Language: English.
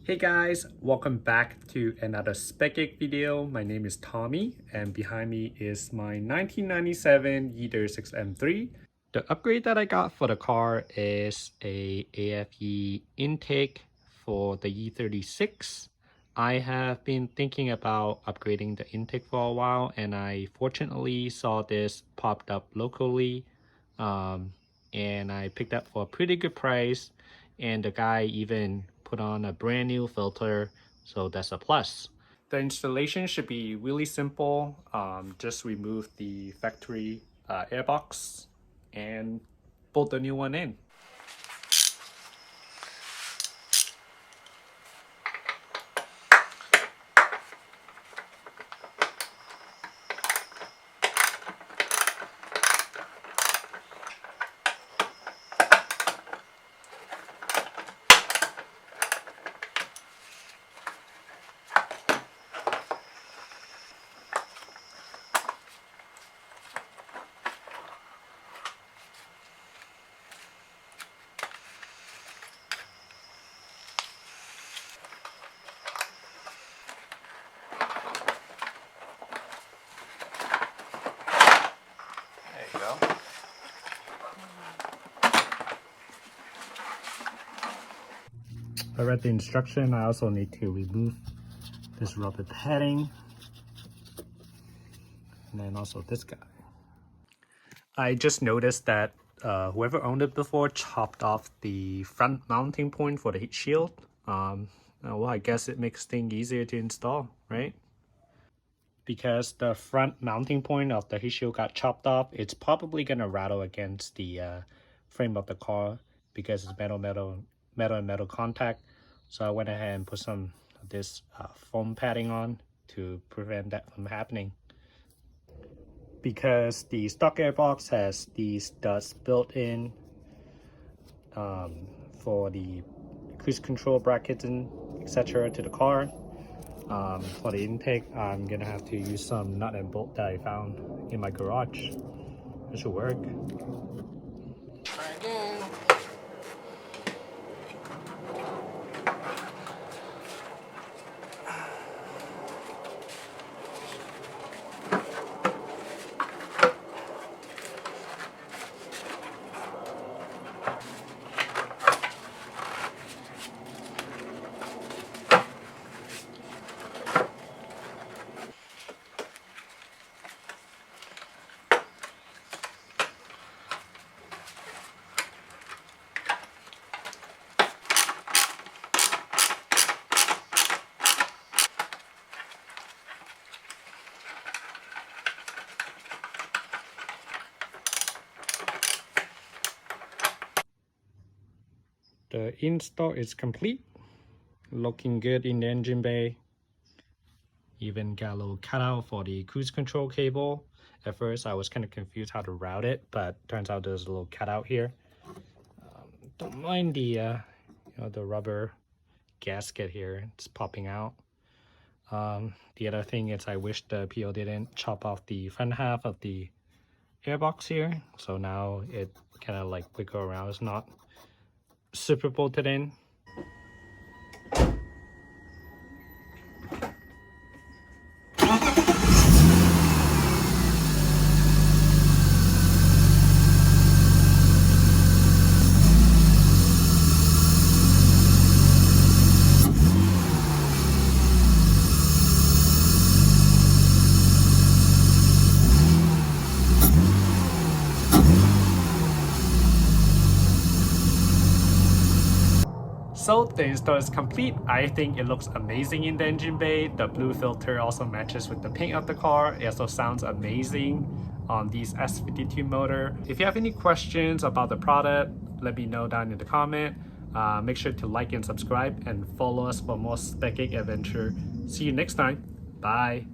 Hey guys, welcome back to another Spec Geek video. My name is Tommy and behind me is my 1997 E36 M3. The upgrade that I got for the car is a aFe intake for the E36. I have been thinking about upgrading the intake for a while and I fortunately saw this popped up locally and I picked up for a pretty good price, and the guy even put on a brand new filter, so that's a plus. The installation should be really simple. Just remove the factory airbox and bolt the new one in. There you go. I read the instruction. I also need to remove this rubber padding, and then also this guy. I just noticed that whoever owned it before chopped off the front mounting point for the heat shield. Well, I guess it makes things easier to install, right? Because the front mounting point of the heat shield got chopped off, it's probably gonna rattle against the frame of the car because it's metal and metal contact. So I went ahead and put some of this foam padding on to prevent that from happening. Because the stock airbox has these studs built in for the cruise control brackets and etc. to the car. For the intake, I'm gonna have to use some nut and bolt that I found in my garage. It should work. Try again. The install is complete, looking good in the engine bay. Even got a little cutout for the cruise control cable. At first I was kind of confused how to route it, but turns out there's a little cutout here. Don't mind the the rubber gasket here, it's popping out. The other thing is I wish the PO didn't chop off the front half of the airbox here, so now it kind of like wiggle around. It's not super bolted in. So the install is complete. I think it looks amazing in the engine bay. The blue filter also matches with the paint of the car. It also sounds amazing on these S52 motor. If you have any questions about the product, let me know down in the comment. Make sure to like and subscribe and follow us for more Spec Geek adventure. See you next time. Bye.